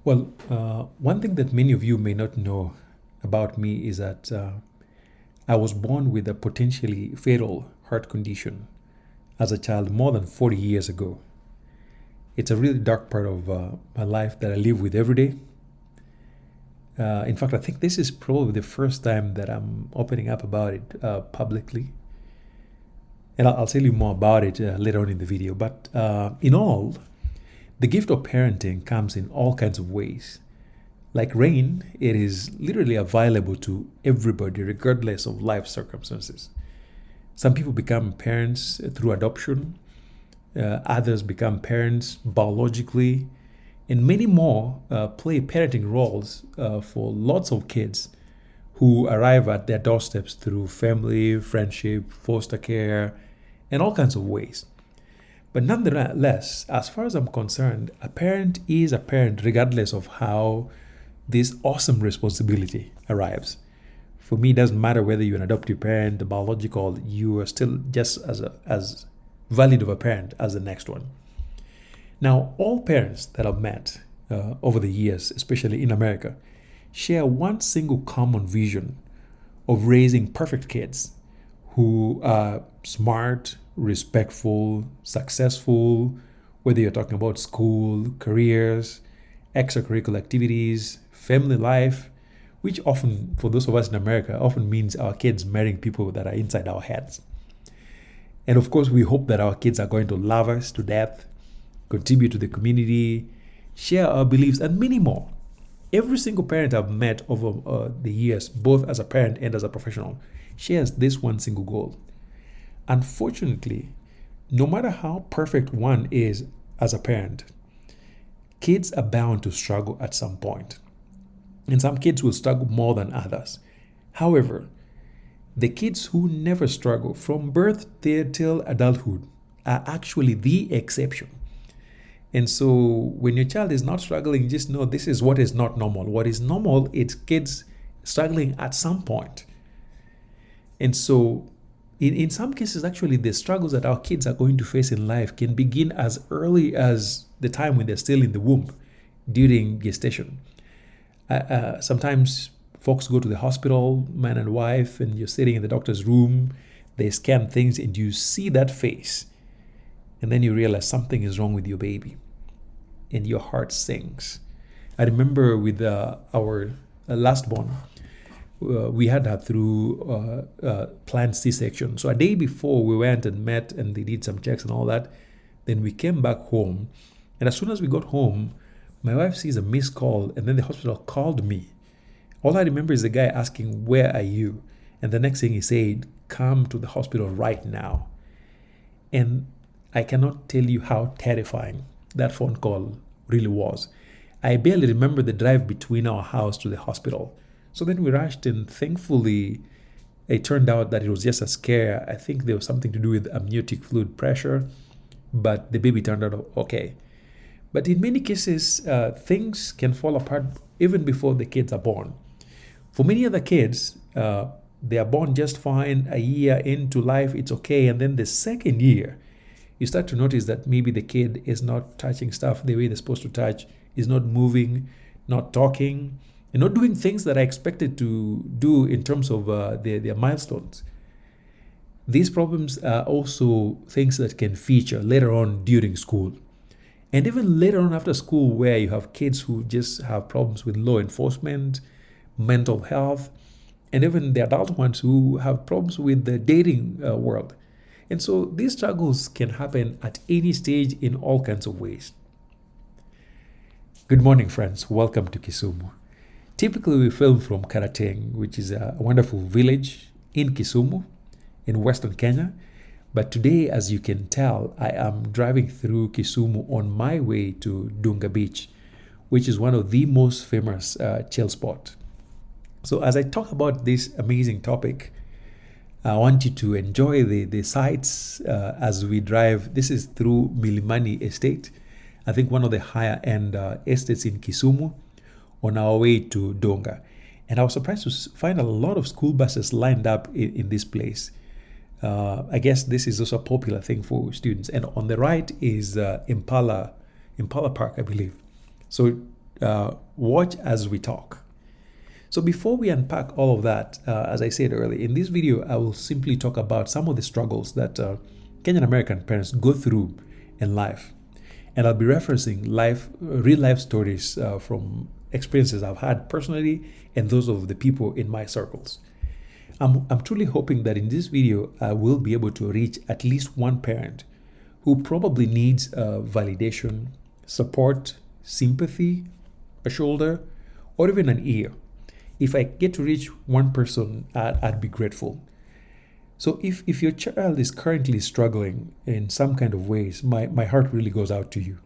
Well, one thing that many of you may not know about me is that I was born with a potentially fatal heart condition as a child more than 40 years ago. It's a really dark part of my life that I live with every day. In fact, I think this is probably the first time that I'm opening up about it publicly. And I'll tell you more about it later on in the video. But in all, the gift of parenting comes in all kinds of ways. Like rain, it is literally available to everybody, regardless of life circumstances. Some people become parents through adoption, others become parents biologically, and many more play parenting roles for lots of kids who arrive at their doorsteps through family, friendship, foster care, and all kinds of ways. But nonetheless, as far as I'm concerned, a parent is a parent regardless of how this awesome responsibility arrives. For me, it doesn't matter whether you're an adoptive parent, a biological, you are still just as valid of a parent as the next one. Now, all parents that I've met over the years, especially in America, share one single common vision of raising perfect kids who are smart, respectful, successful, whether you're talking about school, careers, extracurricular activities, family life, which often, for those of us in America, often means our kids marrying people that are inside our heads. And of course, we hope that our kids are going to love us to death, contribute to the community, share our beliefs, and many more. Every single parent I've met over the years, both as a parent and as a professional, shares this one single goal. Unfortunately, no matter how perfect one is as a parent, kids are bound to struggle at some point. And some kids will struggle more than others. However, the kids who never struggle from birth till adulthood are actually the exception. And so when your child is not struggling, just know this is what is not normal. What is normal is kids struggling at some point. And so in some cases, actually, the struggles that our kids are going to face in life can begin as early as the time when they're still in the womb during gestation. Sometimes folks go to the hospital, man and wife, and you're sitting in the doctor's room, they scan things, and you see that face. And then you realize something is wrong with your baby, and your heart sinks. I remember with our last born, we had her through planned C-section. So a day before, we went and met, and they did some checks and all that. Then we came back home, and as soon as we got home, my wife sees a missed call, and then the hospital called me. All I remember is the guy asking, "Where are you?" And the next thing he said, "Come to the hospital right now." And I cannot tell you how terrifying that phone call really was. I barely remember the drive between our house to the hospital. So then we rushed, and thankfully, it turned out that it was just a scare. I think there was something to do with amniotic fluid pressure, but the baby turned out okay. But in many cases, things can fall apart even before the kids are born. For many other kids, they are born just fine. A year into life, it's okay. And then the second year, you start to notice that maybe the kid is not touching stuff the way they're supposed to touch, is not moving, not talking, and not doing things that are expected to do in terms of their milestones. These problems are also things that can feature later on during school. And even later on after school, where you have kids who just have problems with law enforcement, mental health, and even the adult ones who have problems with the dating world. And so these struggles can happen at any stage in all kinds of ways. Good morning, friends. Welcome to Kisumu. Typically, we film from Karateng, which is a wonderful village in Kisumu, in Western Kenya. But today, as you can tell, I am driving through Kisumu on my way to Dunga Beach, which is one of the most famous chill spots. So as I talk about this amazing topic, I want you to enjoy the sights as we drive. This is through Milimani Estate, I think one of the higher end estates in Kisumu, on our way to Donga. And I was surprised to find a lot of school buses lined up in this place. I guess this is also a popular thing for students. And on the right is Impala Park, I believe. So watch as we talk. So before we unpack all of that, as I said earlier, in this video, I will simply talk about some of the struggles that Kenyan-American parents go through in life. And I'll be referencing real life stories from experiences I've had personally and those of the people in my circles. I'm truly hoping that in this video, I will be able to reach at least one parent who probably needs validation, support, sympathy, a shoulder, or even an ear. If I get to reach one person, I'd be grateful. So if your child is currently struggling in some kind of ways, my heart really goes out to you.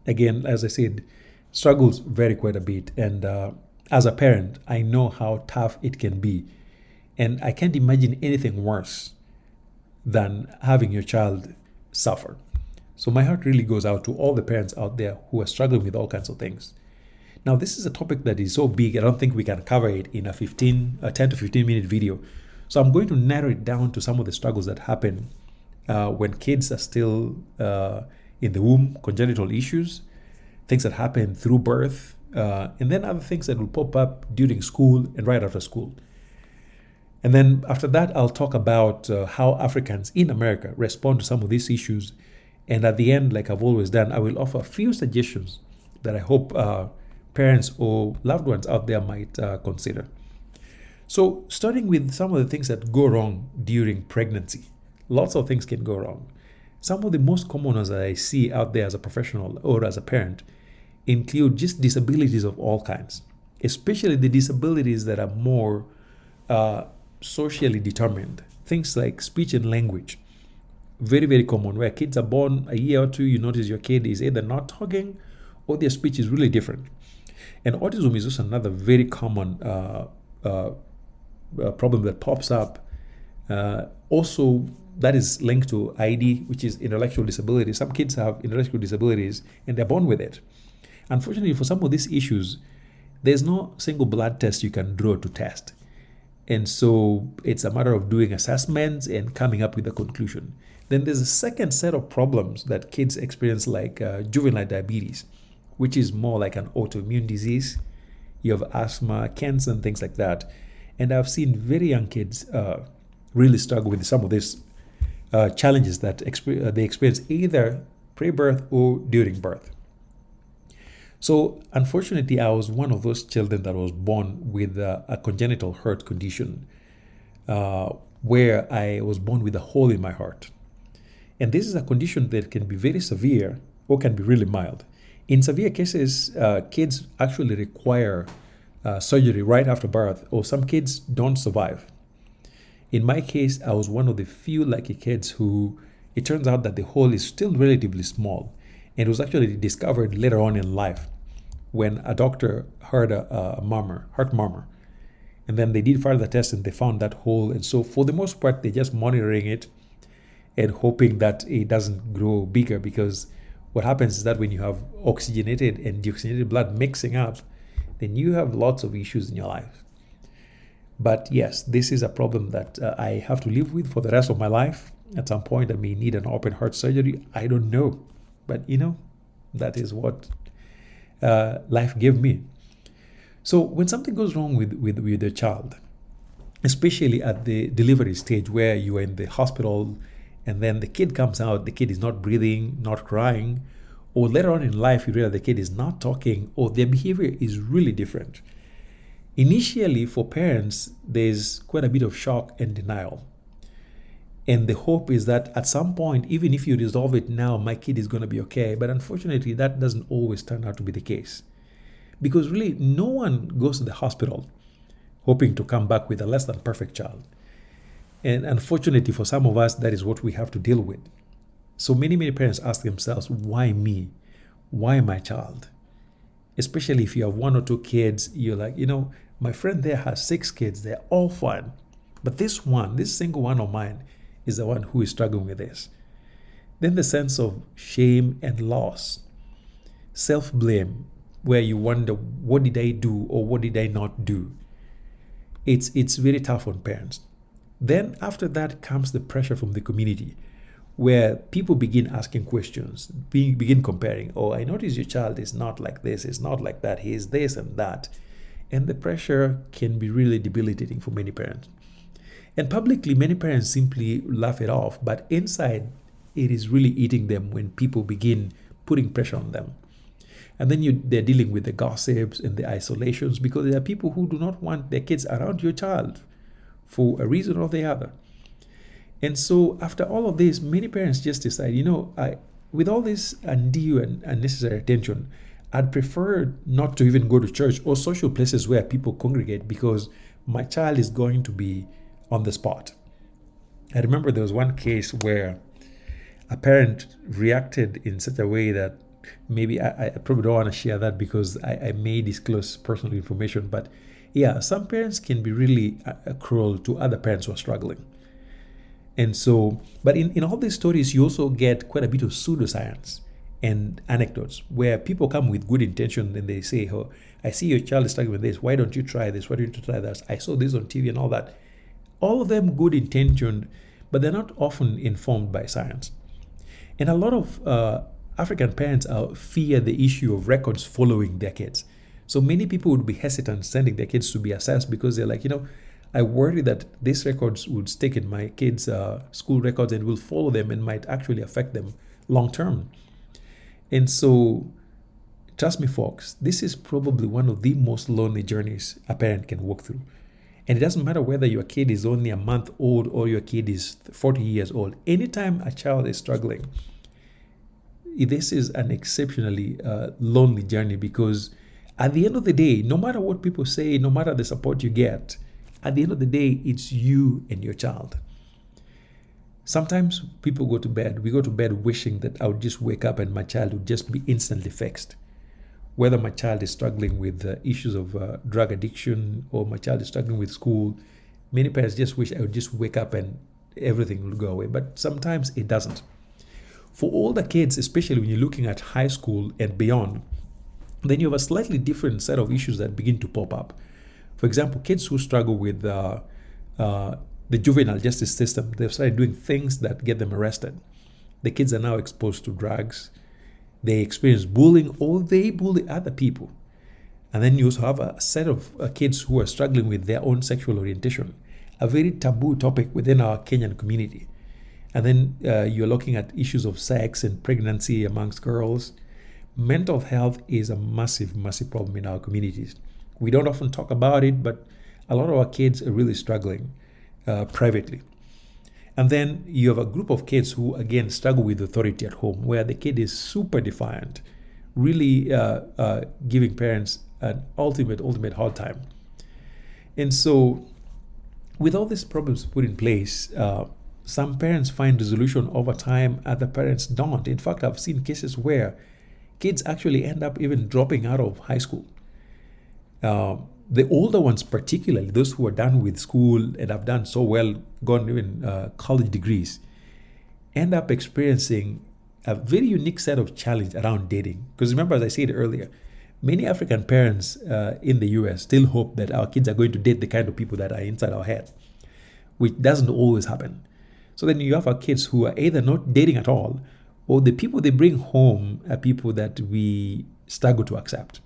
Again, as I said, struggles vary quite a bit. And as a parent, I know how tough it can be. And I can't imagine anything worse than having your child suffer. So my heart really goes out to all the parents out there who are struggling with all kinds of things. Now, this is a topic that is so big, I don't think we can cover it in a 10 to 15 minute video. So I'm going to narrow it down to some of the struggles that happen when kids are still in the womb, congenital issues, things that happen through birth, and then other things that will pop up during school and right after school. And then after that, I'll talk about how Africans in America respond to some of these issues. And at the end, like I've always done, I will offer a few suggestions that I hope parents or loved ones out there might consider. So starting with some of the things that go wrong during pregnancy. Lots of things can go wrong. Some of the most common ones that I see out there as a professional or as a parent include just disabilities of all kinds, especially the disabilities that are more socially determined. Things like speech and language. Very, very common, where kids are born a year or two, you notice your kid is either not talking or their speech is really different. And autism is also another very common problem that pops up. Also, that is linked to ID, which is intellectual disability. Some kids have intellectual disabilities and they're born with it. Unfortunately, for some of these issues, there's no single blood test you can draw to test. And so it's a matter of doing assessments and coming up with a conclusion. Then there's a second set of problems that kids experience, like juvenile diabetes, which is more like an autoimmune disease. You have asthma, cancer, and things like that. And I've seen very young kids really struggle with some of these challenges that they experience either pre-birth or during birth. So unfortunately, I was one of those children that was born with a congenital heart condition where I was born with a hole in my heart. And this is a condition that can be very severe or can be really mild. In severe cases, kids actually require surgery right after birth, or some kids don't survive. In my case, I was one of the few lucky kids who, it turns out that the hole is still relatively small, and it was actually discovered later on in life when a doctor heard a heart murmur. And then they did further tests and they found that hole. And so for the most part, they're just monitoring it and hoping that it doesn't grow bigger, because what happens is that when you have oxygenated and deoxygenated blood mixing up, then you have lots of issues in your life. But yes, this is a problem that I have to live with for the rest of my life. At some point, I may need an open heart surgery. I don't know. But that is what life gave me. So when something goes wrong with your child, especially at the delivery stage where you are in the hospital and then the kid comes out, the kid is not breathing, not crying, or later on in life you realize the kid is not talking or their behavior is really different. Initially, for parents, there's quite a bit of shock and denial. And the hope is that at some point, even if you resolve it now, my kid is going to be okay. But unfortunately, that doesn't always turn out to be the case. Because really, no one goes to the hospital hoping to come back with a less than perfect child. And unfortunately, for some of us, that is what we have to deal with. So many parents ask themselves, why me? Why my child? Especially if you have one or two kids, you're like, my friend there has 6 kids. They're all fine. But this single one of mine, is the one who is struggling with this. Then the sense of shame and loss, self-blame, where you wonder, what did I do or what did I not do? It's very tough on parents. Then after that comes the pressure from the community, where people begin asking questions, begin comparing. Oh, I notice your child is not like this, is not like that, he is this and that. And the pressure can be really debilitating for many parents. And publicly, many parents simply laugh it off, but inside, it is really eating them when people begin putting pressure on them. And then they're dealing with the gossips and the isolations, because there are people who do not want their kids around your child for a reason or the other. And so after all of this, many parents just decide, with all this undue and unnecessary attention, I'd prefer not to even go to church or social places where people congregate, because my child is going to be on the spot. I remember there was one case where a parent reacted in such a way that maybe I probably don't want to share that, because I may disclose personal information. But yeah, some parents can be really cruel to other parents who are struggling. And so, but in all these stories, you also get quite a bit of pseudoscience and anecdotes where people come with good intention and they say, oh, I see your child is struggling with this. Why don't you try this? Why don't you try that? I saw this on TV and all that. All of them good intentioned, but they're not often informed by science. And a lot of African parents fear the issue of records following their kids. So many people would be hesitant sending their kids to be assessed, because they're like, I worry that these records would stick in my kids' school records and will follow them and might actually affect them long term. And so, trust me, folks, this is probably one of the most lonely journeys a parent can walk through. And it doesn't matter whether your kid is only a month old or your kid is 40 years old. Anytime a child is struggling, this is an exceptionally lonely journey, because at the end of the day, no matter what people say, no matter the support you get, at the end of the day, it's you and your child. Sometimes we go to bed wishing that I would just wake up and my child would just be instantly fixed. Whether my child is struggling with issues of drug addiction, or my child is struggling with school, many parents just wish I would just wake up and everything will go away. But sometimes it doesn't. For older kids, especially when you're looking at high school and beyond, then you have a slightly different set of issues that begin to pop up. For example, kids who struggle with the juvenile justice system, they've started doing things that get them arrested. The kids are now exposed to drugs. They experience bullying, or they bully other people. And then you also have a set of kids who are struggling with their own sexual orientation, a very taboo topic within our Kenyan community. And then you're looking at issues of sex and pregnancy amongst girls. Mental health is a massive, massive problem in our communities. We don't often talk about it, but a lot of our kids are really struggling privately. And then you have a group of kids who, again, struggle with authority at home, where the kid is super defiant, really giving parents an ultimate hard time. And so with all these problems put in place, some parents find resolution over time, other parents don't. In fact, I've seen cases where kids actually end up even dropping out of high school. The older ones, particularly those who are done with school and have done so well, gotten even college degrees, end up experiencing a very unique set of challenge around dating. Because remember, as I said earlier, many African parents in the US still hope that our kids are going to date the kind of people that are inside our head, which doesn't always happen. So then you have our kids who are either not dating at all, or the people they bring home are people that we struggle to accept.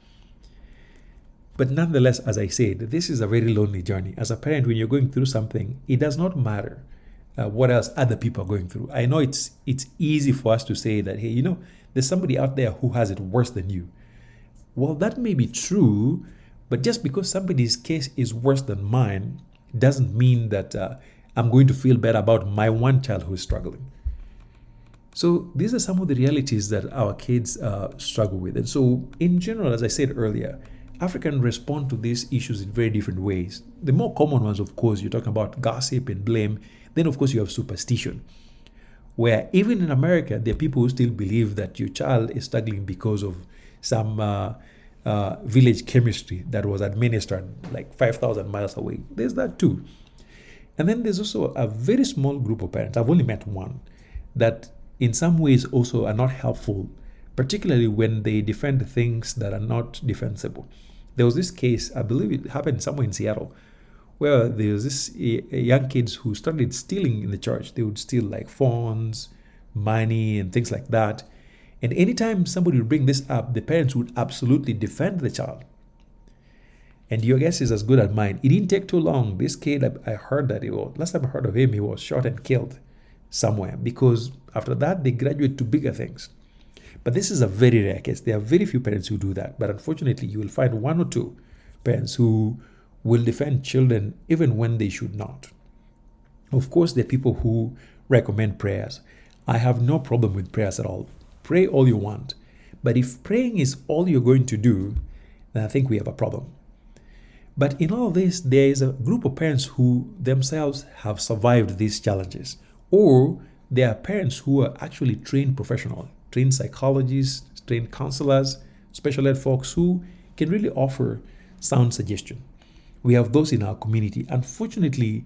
But nonetheless, as I said, this is a very lonely journey. As a parent, when you're going through something, it does not matter what else other people are going through. I know it's easy for us to say that, hey, there's somebody out there who has it worse than you. Well, that may be true, but just because somebody's case is worse than mine doesn't mean that I'm going to feel better about my one child who is struggling. So these are some of the realities that our kids struggle with. And so in general, as I said earlier, Africans respond to these issues in very different ways. The more common ones, of course, you're talking about gossip and blame. Then, of course, you have superstition, where even in America, there are people who still believe that your child is struggling because of some village chemistry that was administered like 5,000 miles away. There's that too. And then there's also a very small group of parents, I've only met one, that in some ways also are not helpful, particularly when they defend things that are not defensible. There was this case, I believe it happened somewhere in Seattle, where there was this young kids who started stealing in the church. They would steal like phones, money and things like that. And anytime somebody would bring this up, the parents would absolutely defend the child. And your guess is as good as mine. It didn't take too long. This kid, I heard that last time I heard of him, he was shot and killed somewhere, because after that, they graduate to bigger things. But this is a very rare case. There are very few parents who do that. But unfortunately, you will find one or two parents who will defend children even when they should not. Of course, there are people who recommend prayers. I have no problem with prayers at all. Pray all you want. But if praying is all you're going to do, then I think we have a problem. But in all of this, there is a group of parents who themselves have survived these challenges. Or there are parents who are actually trained professionals, trained psychologists, trained counselors, special ed folks who can really offer sound suggestion. We have those in our community. Unfortunately,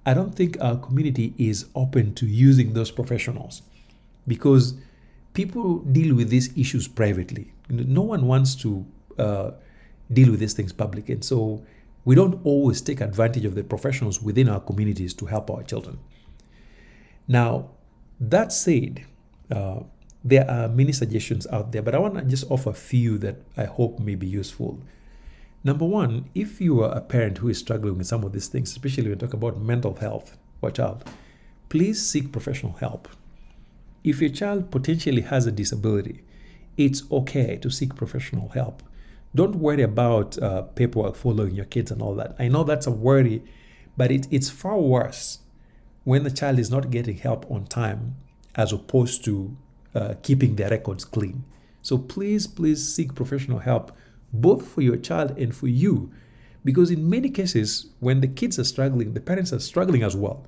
I don't think our community is open to using those professionals, because people deal with these issues privately. No one wants to deal with these things publicly. And so we don't always take advantage of the professionals within our communities to help our children. Now, that said, there are many suggestions out there, but I want to just offer a few that I hope may be useful. Number one, if you are a parent who is struggling with some of these things, especially when we talk about mental health for a child, please seek professional help. If your child potentially has a disability, it's okay to seek professional help. Don't worry about paperwork following your kids and all that. I know that's a worry, but it's far worse when the child is not getting help on time as opposed to keeping their records clean. So please seek professional help, both for your child and for you, because in many cases, when the kids are struggling, the parents are struggling as well.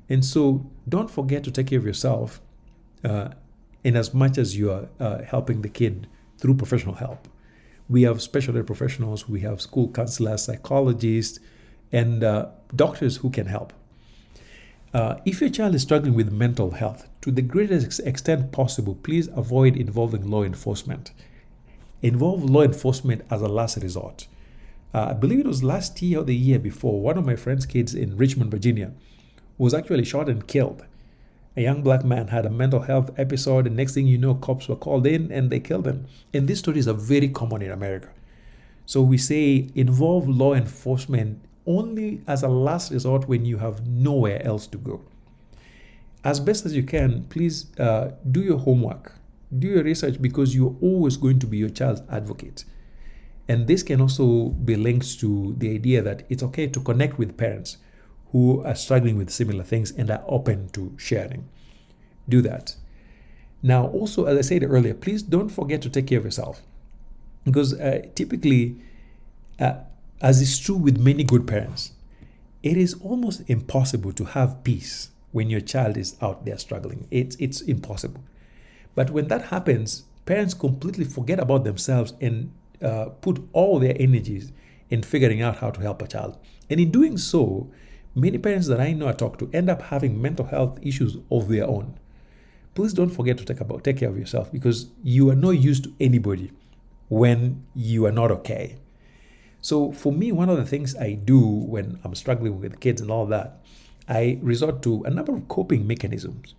And so don't forget to take care of yourself in as much as you are helping the kid through professional help. We have special ed professionals, we have school counselors, psychologists, and doctors who can help. If your child is struggling with mental health, to the greatest extent possible, please avoid involving law enforcement. Involve law enforcement as a last resort. I believe it was last year or the year before, one of my friend's kids in Richmond, Virginia, was actually shot and killed. A young black man had a mental health episode, and next thing you know, cops were called in and they killed him. And these stories are very common in America. So we say involve law enforcement only as a last resort when you have nowhere else to go. As best as you can, please do your homework, do your research, because you're always going to be your child's advocate. And this can also be linked to the idea that it's okay to connect with parents who are struggling with similar things and are open to sharing. Do that. Now, also, as I said earlier, please don't forget to take care of yourself, because typically, as is true with many good parents, it is almost impossible to have peace when your child is out there struggling. It's impossible. But when that happens, parents completely forget about themselves and put all their energies in figuring out how to help a child. And in doing so, many parents that I know I talk to end up having mental health issues of their own. Please don't forget to take care of yourself, because you are no use to anybody when you are not okay. So for me, one of the things I do when I'm struggling with kids and all that, I resort to a number of coping mechanisms.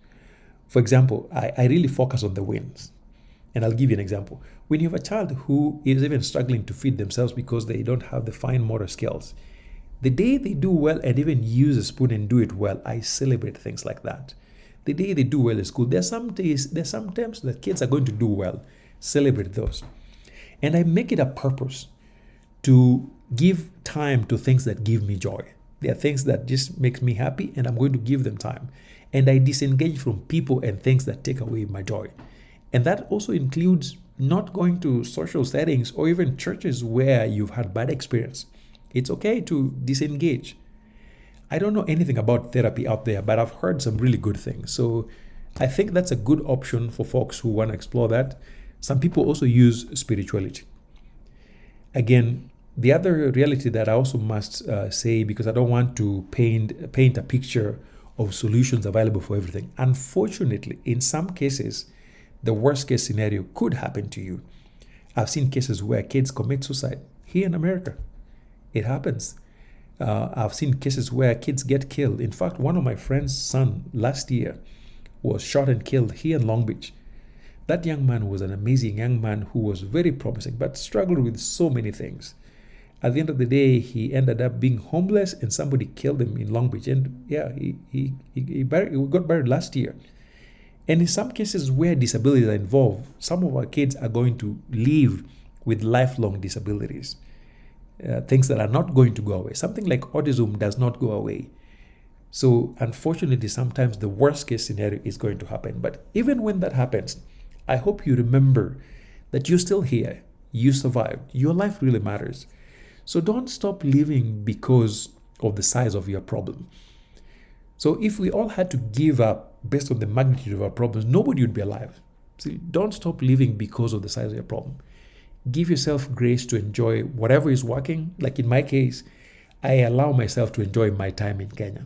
For example, I really focus on the wins. And I'll give you an example. When you have a child who is even struggling to feed themselves because they don't have the fine motor skills, the day they do well and even use a spoon and do it well, I celebrate things like that. The day they do well in school, there's some times that kids are going to do well. Celebrate those. And I make it a purpose to give time to things that give me joy. There are things that just makes me happy, and I'm going to give them time. And I disengage from people and things that take away my joy. And that also includes not going to social settings or even churches where you've had bad experience. It's okay to disengage. I don't know anything about therapy out there, but I've heard some really good things. So I think that's a good option for folks who want to explore that. Some people also use spirituality. Again, the other reality that I also must say, because I don't want to paint a picture of solutions available for everything. Unfortunately, in some cases, the worst case scenario could happen to you. I've seen cases where kids commit suicide here in America. It happens. I've seen cases where kids get killed. In fact, one of my friend's son last year was shot and killed here in Long Beach. That young man was an amazing young man who was very promising, but struggled with so many things. At the end of the day, he ended up being homeless, and somebody killed him in Long Beach. And yeah, he got buried last year. And in some cases where disabilities are involved, some of our kids are going to live with lifelong disabilities, things that are not going to go away. Something like autism does not go away. So unfortunately, sometimes the worst case scenario is going to happen. But even when that happens, I hope you remember that you're still here. You survived. Your life really matters. So don't stop living because of the size of your problem. So if we all had to give up based on the magnitude of our problems, nobody would be alive. See, don't stop living because of the size of your problem. Give yourself grace to enjoy whatever is working. Like in my case, I allow myself to enjoy my time in Kenya.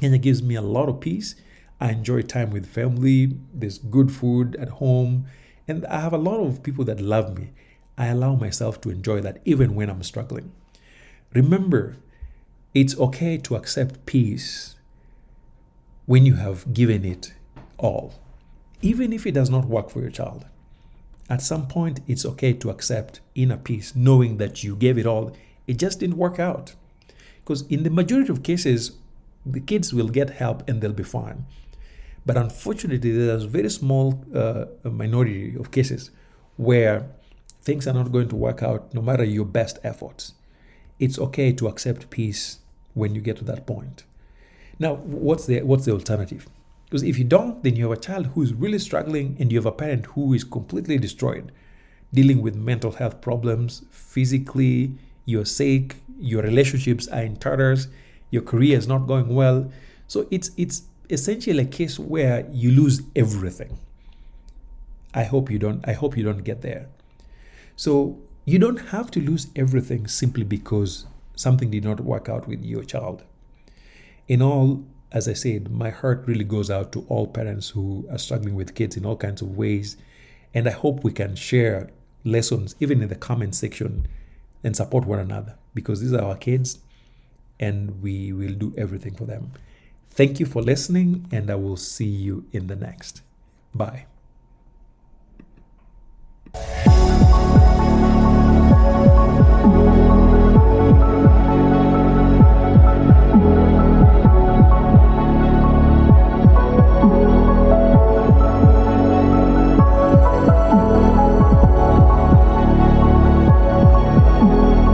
Kenya gives me a lot of peace. I enjoy time with family. There's good food at home. And I have a lot of people that love me. I allow myself to enjoy that even when I'm struggling. Remember, it's okay to accept peace when you have given it all, even if it does not work for your child. At some point, it's okay to accept inner peace, knowing that you gave it all. It just didn't work out. Because in the majority of cases, the kids will get help and they'll be fine. But unfortunately, there's a very small minority of cases where things are not going to work out no matter your best efforts. It's okay to accept peace when you get to that point. Now, what's the alternative? Because if you don't, then you have a child who is really struggling and you have a parent who is completely destroyed, dealing with mental health problems, physically, you're sick, your relationships are in tatters, your career is not going well. So it's essentially a case where you lose everything. I hope you don't get there. So you don't have to lose everything simply because something did not work out with your child. In all, as I said, my heart really goes out to all parents who are struggling with kids in all kinds of ways. And I hope we can share lessons, even in the comment section, and support one another, because these are our kids and we will do everything for them. Thank you for listening, and I will see you in the next. Bye.